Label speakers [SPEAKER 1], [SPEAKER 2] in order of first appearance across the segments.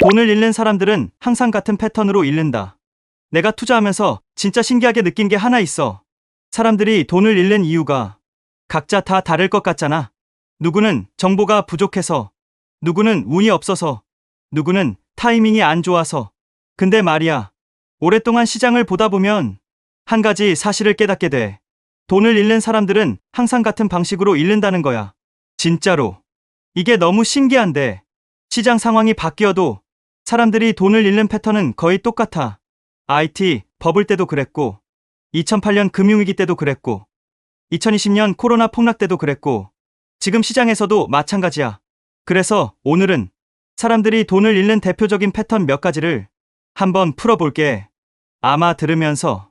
[SPEAKER 1] 돈을 잃는 사람들은 항상 같은 패턴으로 잃는다. 내가 투자하면서 진짜 신기하게 느낀 게 하나 있어. 사람들이 돈을 잃는 이유가 각자 다 다를 것 같잖아. 누구는 정보가 부족해서, 누구는 운이 없어서, 누구는 타이밍이 안 좋아서. 근데 말이야, 오랫동안 시장을 보다 보면 한 가지 사실을 깨닫게 돼. 돈을 잃는 사람들은 항상 같은 방식으로 잃는다는 거야. 진짜로. 이게 너무 신기한데, 시장 상황이 바뀌어도 사람들이 돈을 잃는 패턴은 거의 똑같아. IT 버블 때도 그랬고, 2008년 금융위기 때도 그랬고, 2020년 코로나 폭락 때도 그랬고, 지금 시장에서도 마찬가지야. 그래서 오늘은 사람들이 돈을 잃는 대표적인 패턴 몇 가지를 한번 풀어볼게. 아마 들으면서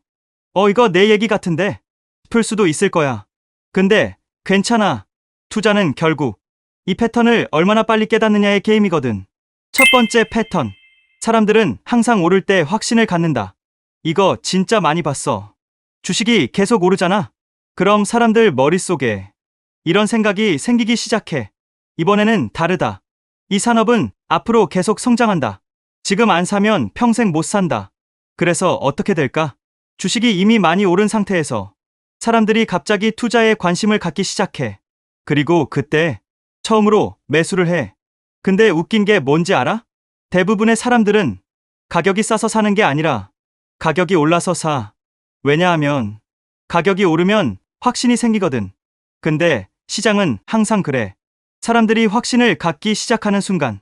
[SPEAKER 1] 이거 내 얘기 같은데 싶을 수도 있을 거야. 근데 괜찮아. 투자는 결국 이 패턴을 얼마나 빨리 깨닫느냐의 게임이거든. 첫 번째 패턴. 사람들은 항상 오를 때 확신을 갖는다. 이거 진짜 많이 봤어. 주식이 계속 오르잖아. 그럼 사람들 머릿속에 이런 생각이 생기기 시작해. 이번에는 다르다. 이 산업은 앞으로 계속 성장한다. 지금 안 사면 평생 못 산다. 그래서 어떻게 될까? 주식이 이미 많이 오른 상태에서 사람들이 갑자기 투자에 관심을 갖기 시작해. 그리고 그때 처음으로 매수를 해. 근데 웃긴 게 뭔지 알아? 대부분의 사람들은 가격이 싸서 사는 게 아니라 가격이 올라서 사. 왜냐하면 가격이 오르면 확신이 생기거든. 근데 시장은 항상 그래. 사람들이 확신을 갖기 시작하는 순간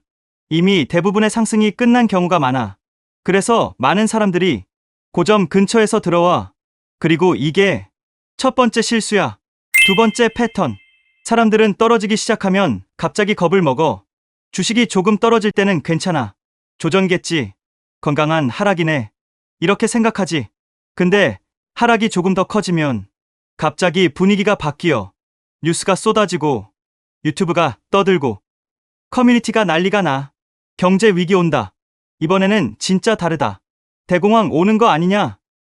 [SPEAKER 1] 이미 대부분의 상승이 끝난 경우가 많아. 그래서 많은 사람들이 고점 근처에서 들어와. 그리고 이게 첫 번째 실수야. 두 번째 패턴. 사람들은 떨어지기 시작하면 갑자기 겁을 먹어. 주식이 조금 떨어질 때는 괜찮아. 조정겠지. 건강한 하락이네. 이렇게 생각하지. 근데 하락이 조금 더 커지면 갑자기 분위기가 바뀌어. 뉴스가 쏟아지고 유튜브가 떠들고 커뮤니티가 난리가 나. 경제 위기 온다. 이번에는 진짜 다르다. 대공황 오는 거 아니냐?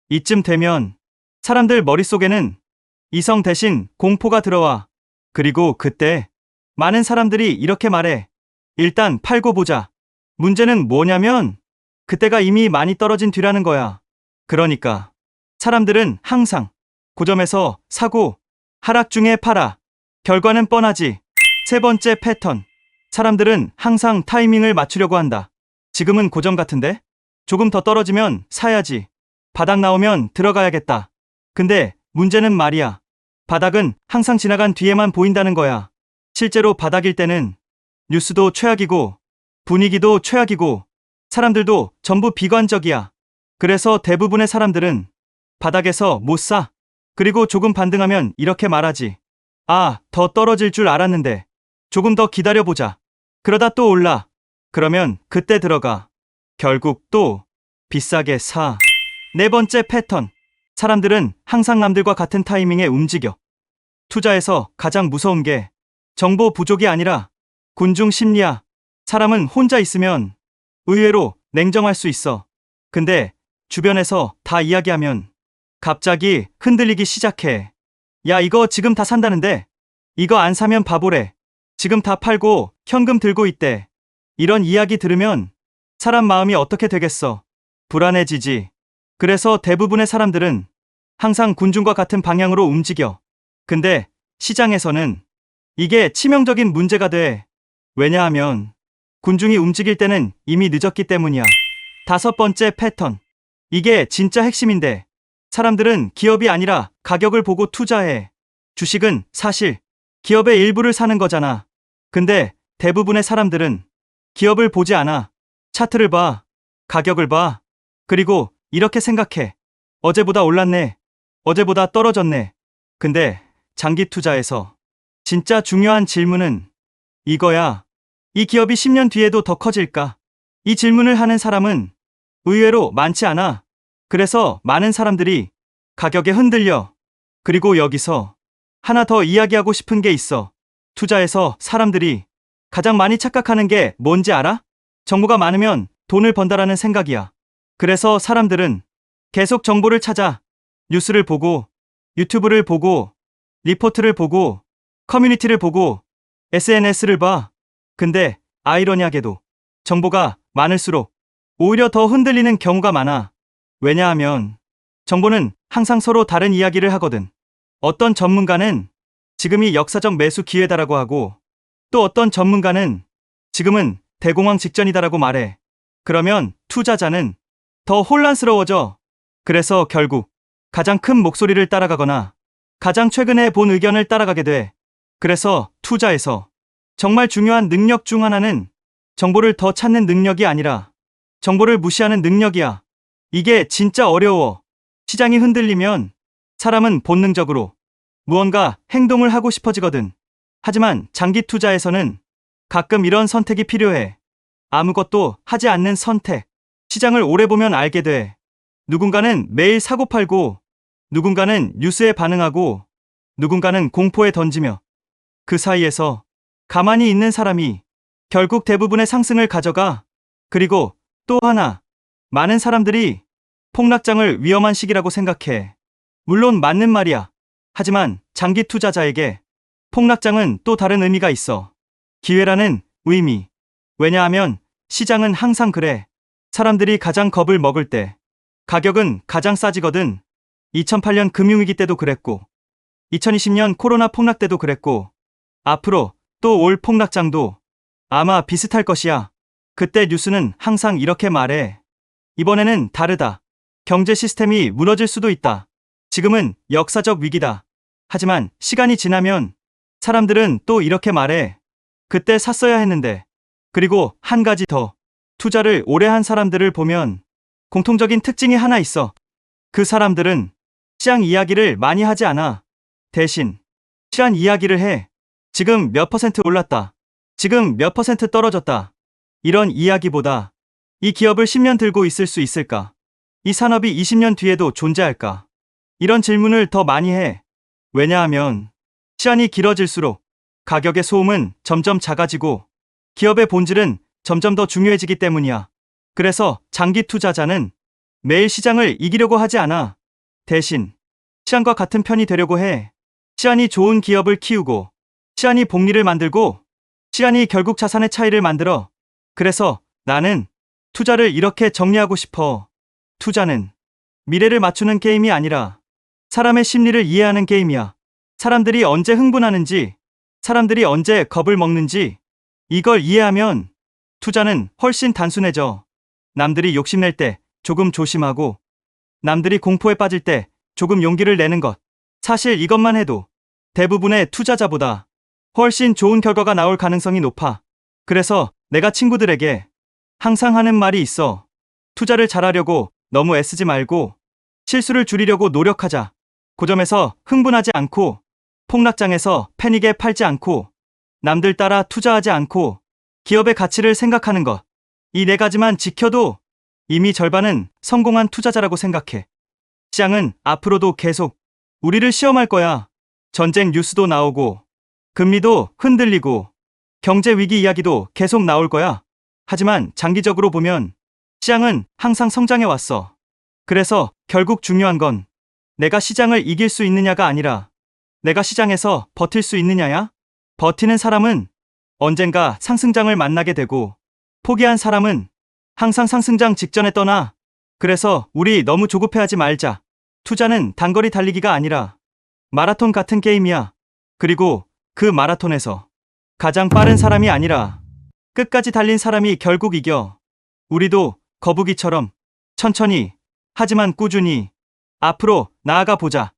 [SPEAKER 1] 이쯤 되면 사람들 머릿속에는 이성 대신 공포가 들어와. 그리고 그때 많은 사람들이 이렇게 말해. 일단 팔고 보자. 문제는 뭐냐면 그때가 이미 많이 떨어진 뒤라는 거야. 그러니까 사람들은 항상 고점에서 사고 하락 중에 팔아. 결과는 뻔하지. 세 번째 패턴. 사람들은 항상 타이밍을 맞추려고 한다. 지금은 고점 같은데? 조금 더 떨어지면 사야지. 바닥 나오면 들어가야겠다. 근데 문제는 말이야. 바닥은 항상 지나간 뒤에만 보인다는 거야. 실제로 바닥일 때는 뉴스도 최악이고 분위기도 최악이고 사람들도 전부 비관적이야. 그래서 대부분의 사람들은 바닥에서 못 사. 그리고 조금 반등하면 이렇게 말하지. 아, 더 떨어질 줄 알았는데. 조금 더 기다려보자. 그러다 또 올라. 그러면 그때 들어가. 결국 또 비싸게 사. 네 번째 패턴. 사람들은 항상 남들과 같은 타이밍에 움직여. 투자에서 가장 무서운 게 정보 부족이 아니라 군중 심리야. 사람은 혼자 있으면 의외로 냉정할 수 있어. 근데 주변에서 다 이야기하면 갑자기 흔들리기 시작해. 야, 이거 지금 다 산다는데? 이거 안 사면 바보래. 지금 다 팔고 현금 들고 있대. 이런 이야기 들으면 사람 마음이 어떻게 되겠어? 불안해지지. 그래서 대부분의 사람들은 항상 군중과 같은 방향으로 움직여. 근데 시장에서는 이게 치명적인 문제가 돼. 왜냐하면 군중이 움직일 때는 이미 늦었기 때문이야. 다섯 번째 패턴. 이게 진짜 핵심인데 사람들은 기업이 아니라 가격을 보고 투자해. 주식은 사실 기업의 일부를 사는 거잖아. 근데 대부분의 사람들은 기업을 보지 않아. 차트를 봐. 가격을 봐. 그리고 이렇게 생각해. 어제보다 올랐네. 어제보다 떨어졌네. 근데 장기 투자에서 진짜 중요한 질문은 이거야. 이 기업이 10년 뒤에도 더 커질까? 이 질문을 하는 사람은 의외로 많지 않아. 그래서 많은 사람들이 가격에 흔들려. 그리고 여기서 하나 더 이야기하고 싶은 게 있어. 투자에서 사람들이 가장 많이 착각하는 게 뭔지 알아? 정보가 많으면 돈을 번다라는 생각이야. 그래서 사람들은 계속 정보를 찾아. 뉴스를 보고, 유튜브를 보고, 리포트를 보고, 커뮤니티를 보고, SNS를 봐. 근데 아이러니하게도 정보가 많을수록 오히려 더 흔들리는 경우가 많아. 왜냐하면 정보는 항상 서로 다른 이야기를 하거든. 어떤 전문가는 지금이 역사적 매수 기회다라고 하고 또 어떤 전문가는 지금은 대공황 직전이다라고 말해. 그러면 투자자는 더 혼란스러워져. 그래서 결국 가장 큰 목소리를 따라가거나 가장 최근에 본 의견을 따라가게 돼. 그래서 투자에서 정말 중요한 능력 중 하나는 정보를 더 찾는 능력이 아니라 정보를 무시하는 능력이야. 이게 진짜 어려워. 시장이 흔들리면 사람은 본능적으로 무언가 행동을 하고 싶어지거든. 하지만 장기 투자에서는 가끔 이런 선택이 필요해. 아무것도 하지 않는 선택. 시장을 오래 보면 알게 돼. 누군가는 매일 사고 팔고, 누군가는 뉴스에 반응하고, 누군가는 공포에 던지며 그 사이에서 가만히 있는 사람이 결국 대부분의 상승을 가져가. 그리고 또 하나, 많은 사람들이 폭락장을 위험한 시기라고 생각해. 물론 맞는 말이야. 하지만 장기 투자자에게 폭락장은 또 다른 의미가 있어. 기회라는 의미. 왜냐하면 시장은 항상 그래. 사람들이 가장 겁을 먹을 때 가격은 가장 싸지거든. 2008년 금융위기 때도 그랬고 2020년 코로나 폭락 때도 그랬고 앞으로 또 올 폭락장도 아마 비슷할 것이야. 그때 뉴스는 항상 이렇게 말해. 이번에는 다르다. 경제 시스템이 무너질 수도 있다. 지금은 역사적 위기다. 하지만 시간이 지나면 사람들은 또 이렇게 말해. 그때 샀어야 했는데. 그리고 한 가지 더. 투자를 오래 한 사람들을 보면 공통적인 특징이 하나 있어. 그 사람들은 시장 이야기를 많이 하지 않아. 대신 시장 이야기를 해. 지금 몇 퍼센트 올랐다. 지금 몇 퍼센트 떨어졌다. 이런 이야기보다 이 기업을 10년 들고 있을 수 있을까? 이 산업이 20년 뒤에도 존재할까? 이런 질문을 더 많이 해. 왜냐하면 시간이 길어질수록 가격의 소음은 점점 작아지고 기업의 본질은 점점 더 중요해지기 때문이야. 그래서 장기 투자자는 매일 시장을 이기려고 하지 않아. 대신 시장과 같은 편이 되려고 해. 시장이 좋은 기업을 키우고 시장이 복리를 만들고 시장이 결국 자산의 차이를 만들어. 그래서 나는 투자를 이렇게 정리하고 싶어. 투자는 미래를 맞추는 게임이 아니라 사람의 심리를 이해하는 게임이야. 사람들이 언제 흥분하는지, 사람들이 언제 겁을 먹는지 이걸 이해하면 투자는 훨씬 단순해져. 남들이 욕심낼 때 조금 조심하고 남들이 공포에 빠질 때 조금 용기를 내는 것. 사실 이것만 해도 대부분의 투자자보다 훨씬 좋은 결과가 나올 가능성이 높아. 그래서 내가 친구들에게 항상 하는 말이 있어. 투자를 잘하려고 너무 애쓰지 말고 실수를 줄이려고 노력하자. 고점에서 흥분하지 않고 폭락장에서 패닉에 팔지 않고 남들 따라 투자하지 않고 기업의 가치를 생각하는 것. 이 네 가지만 지켜도 이미 절반은 성공한 투자자라고 생각해. 시장은 앞으로도 계속 우리를 시험할 거야. 전쟁 뉴스도 나오고 금리도 흔들리고 경제 위기 이야기도 계속 나올 거야. 하지만 장기적으로 보면 시장은 항상 성장해 왔어. 그래서 결국 중요한 건 내가 시장을 이길 수 있느냐가 아니라 내가 시장에서 버틸 수 있느냐야? 버티는 사람은 언젠가 상승장을 만나게 되고 포기한 사람은 항상 상승장 직전에 떠나. 그래서 우리 너무 조급해하지 말자. 투자는 단거리 달리기가 아니라 마라톤 같은 게임이야. 그리고 그 마라톤에서 가장 빠른 사람이 아니라 끝까지 달린 사람이 결국 이겨. 우리도 거북이처럼 천천히 하지만 꾸준히 앞으로 나아가 보자.